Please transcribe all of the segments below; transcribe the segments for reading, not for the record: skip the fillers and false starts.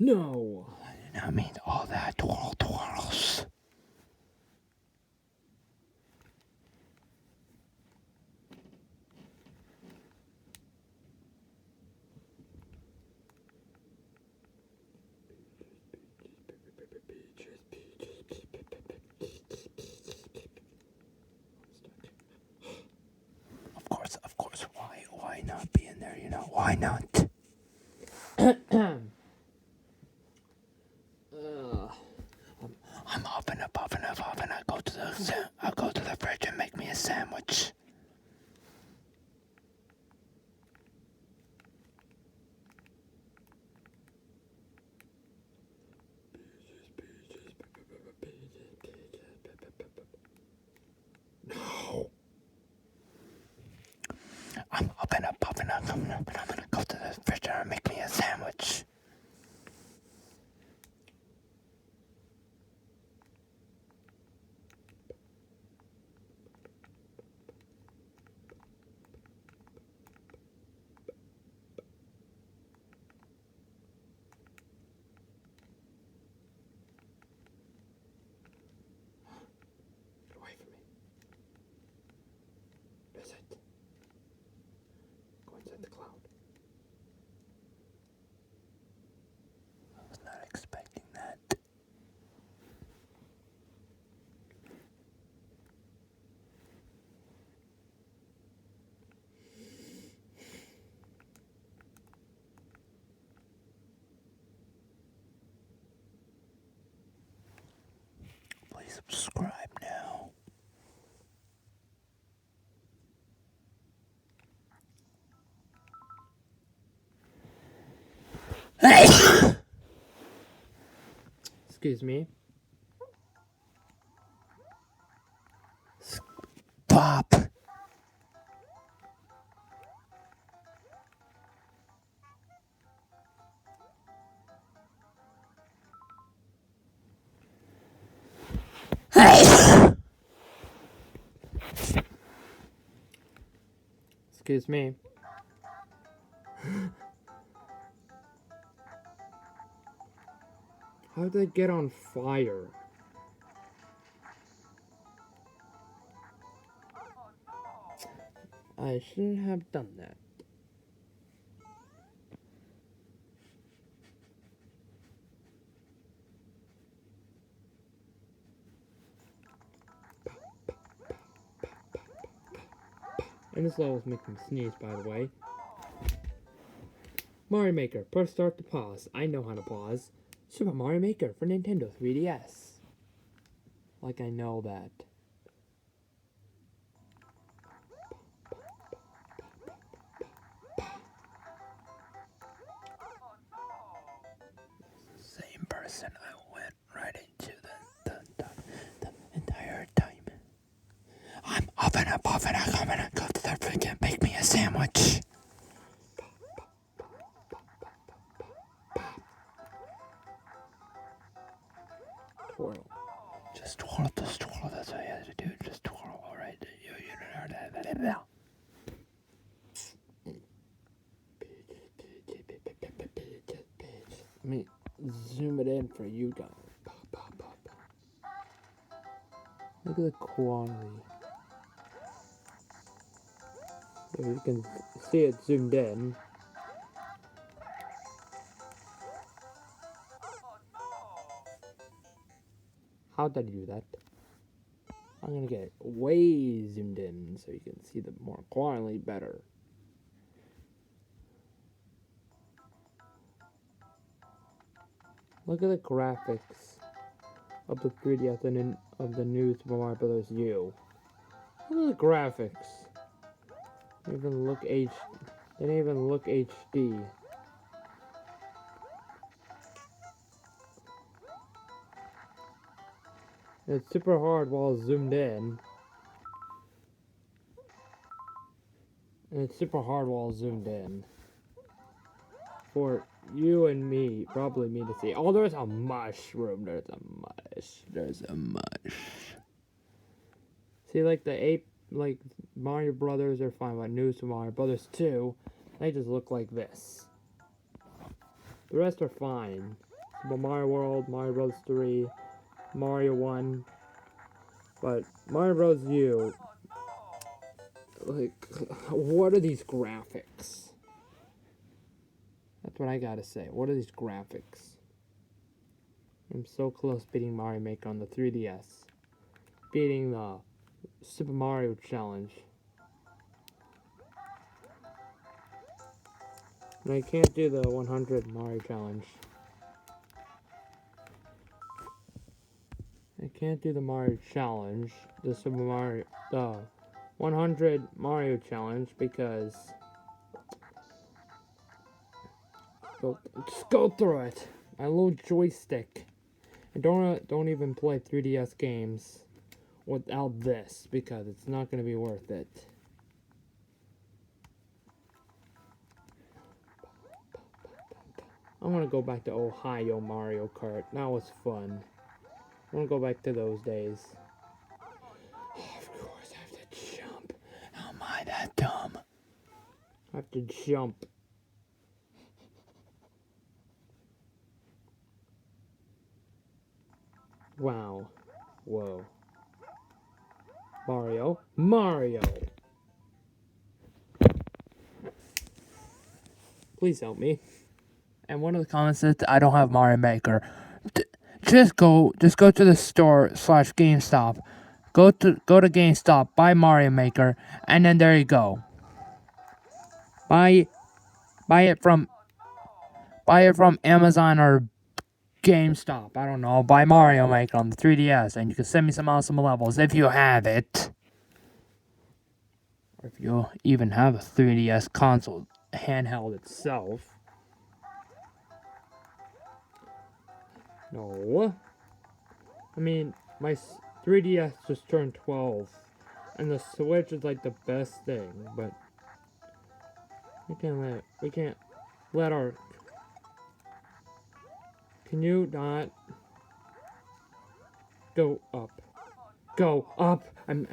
No! I did not mean all that. Twirls. Of course. Why not be in there? Why not? I'm huffing and puffing. I'll go to the fridge and make me a sandwich. No. I'm huffing and puffing. I'm gonna go to the fridge and make me a sandwich. Get away from me. What is it? Go inside the cloud. I was not expecting that. Please subscribe now. Excuse me. Pop. Excuse me. How did they get on fire? I shouldn't have done that. And this level's making me sneeze, by the way. Mario Maker, press start to pause. I know how to pause. Super Mario Maker for Nintendo 3DS. Like I know that. Same person. I went right into the entire time. I'm huffing and puffing. I'm gonna go to the fridge and make me a sandwich. Twirl. Just twirl. That's what you have to do. Just twirl. All right. You heard that now. Let me zoom it in for you guys. Look at the quality. If you can see it zoomed in. How did I do that? I'm gonna get it way zoomed in so you can see the more quality better. Look at the graphics of the 3D of the new Super Mario Bros. U. Look at the graphics. They didn't even look HD. It's super hard while zoomed in. And it's super hard while zoomed in. For you and me, probably me to see. Oh, there's a mushroom. There's a mush. See, like like Mario Brothers are fine, but new to Mario Brothers 2, they just look like this. The rest are fine. Super Mario World, Mario Bros. 3, Mario 1. But Mario Bros. U, like, what are these graphics? That's what I gotta say. What are these graphics? I'm so close beating Mario Maker on the 3DS. Beating the Super Mario Challenge. And I can't do the 100 Mario Challenge. I can't do the Mario Challenge, the 100 Mario Challenge, because just go through it. My little joystick. And don't even play 3DS games without this, because it's not going to be worth it. I want to go back to Ohio Mario Kart. That was fun. I want to go back to those days. Oh, of course, I have to jump. How am I that dumb? I have to jump. Wow. Whoa. Mario! Please help me. And one of the comments says I don't have Mario Maker. Just go to the store / GameStop. Go to GameStop, buy Mario Maker, and then there you go. Buy it from Amazon or GameStop. I don't know. Buy Mario Maker on the 3DS, and you can send me some awesome levels if you have it. Or if you even have a 3DS console handheld itself. No. I mean, my 3DS just turned 12. And the Switch is like the best thing, but we can't let our... Can you not go up? Go up! I'm...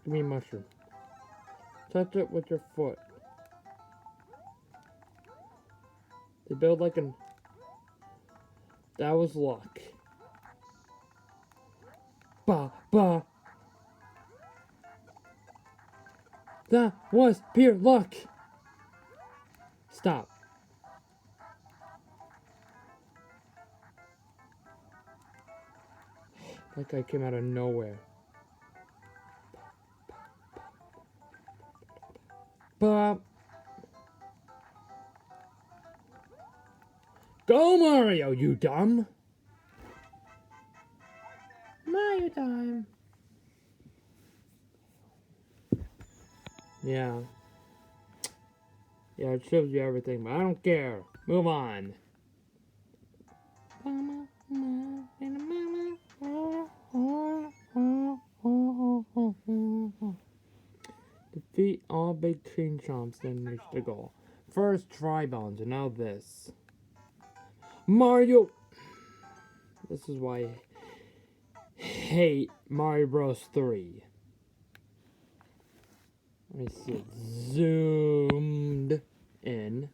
Give me a mushroom. Touch it with your foot. They build like an... That was luck. Bah. That was pure luck. Stop. That guy came out of nowhere. Bah. Go, Mario, you dumb! Mario time! Yeah. Yeah, it shows you everything, but I don't care. Move on. Defeat all big train chomps, then reach the goal. First Tri-Bones, and now this. Mario! This is why I hate Mario Bros. 3. Let me see it zoomed in.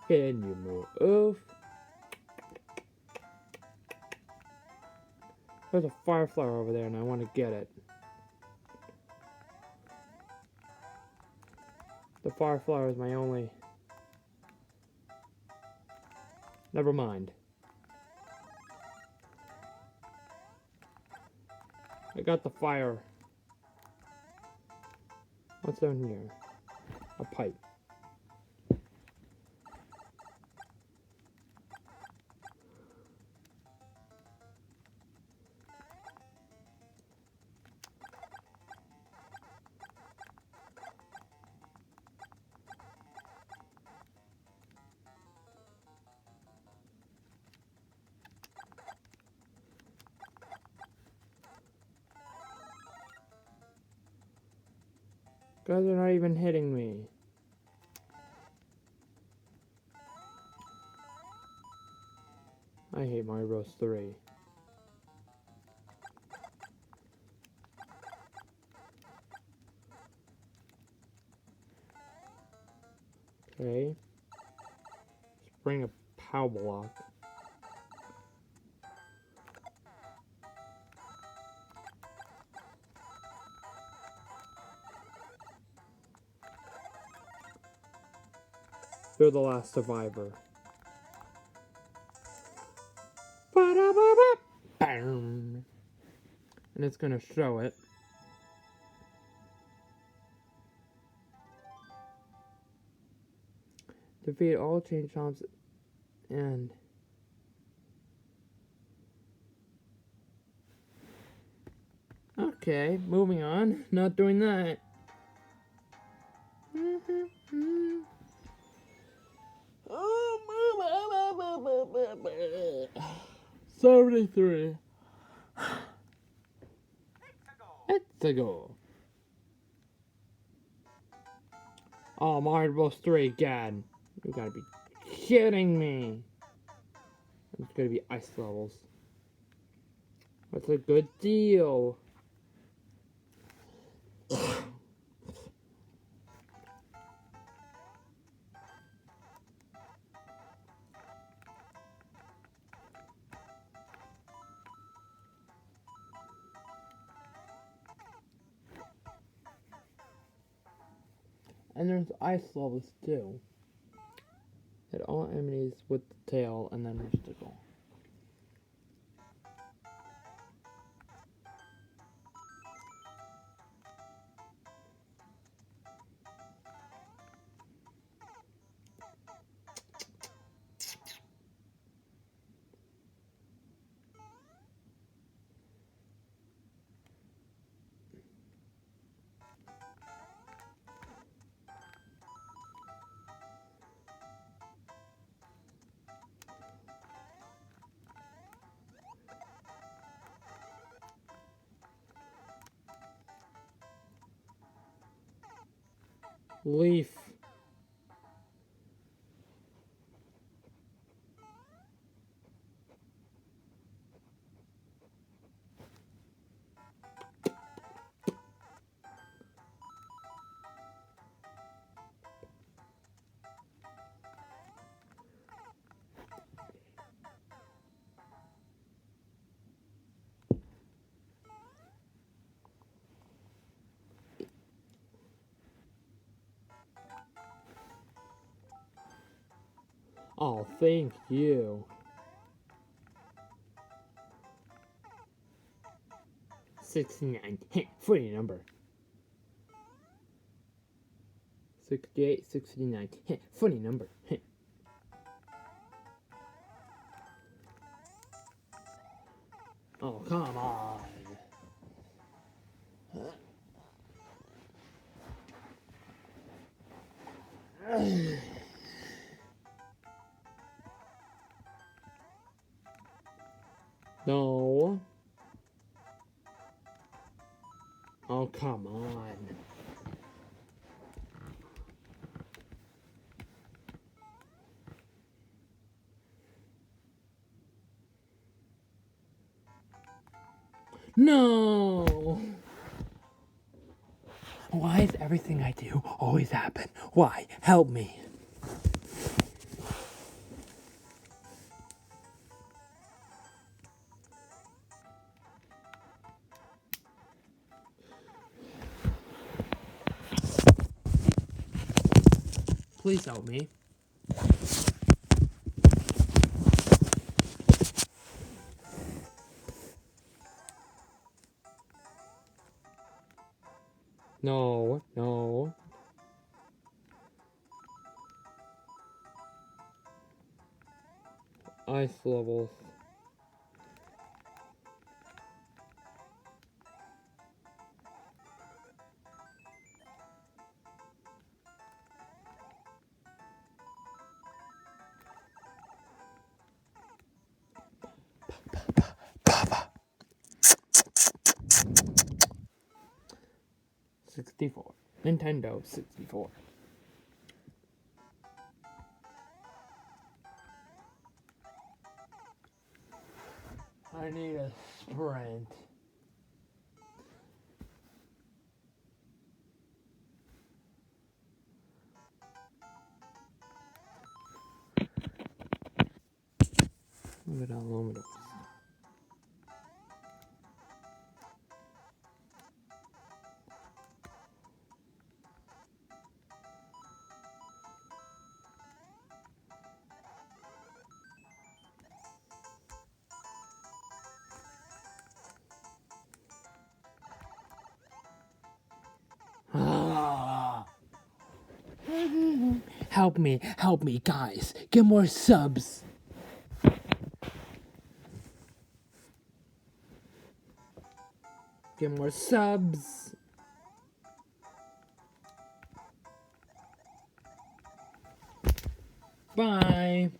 Can you move? There's a fire flower over there and I want to get it. The fire flower is my only... Never mind. I got the fire. What's down here? A pipe. Guys are not even hitting me. I hate Mario Bros. 3. Okay. Let's bring a POW block. You're the last survivor. Bam! And it's gonna show it. Defeat all chain chomps and okay, moving on. Not doing that. 73. Let's go. Oh, Mario Bros. 3 again. You gotta be kidding me. It's gonna be ice levels. That's a good deal. And there's ice levels too. Hit all enemies with the tail and then mystical. Leaf. Oh, thank you. 69. Funny number. 68, 69. Funny number. Oh, come on. No. Oh, come on. No. Why does everything I do always happen? Why? Help me. Please help me. No, no. Ice levels. Papa. 64. Nintendo 64. I need a sprint. Look at that Luminous. Help me, guys. Get more subs. Get more subs. Bye.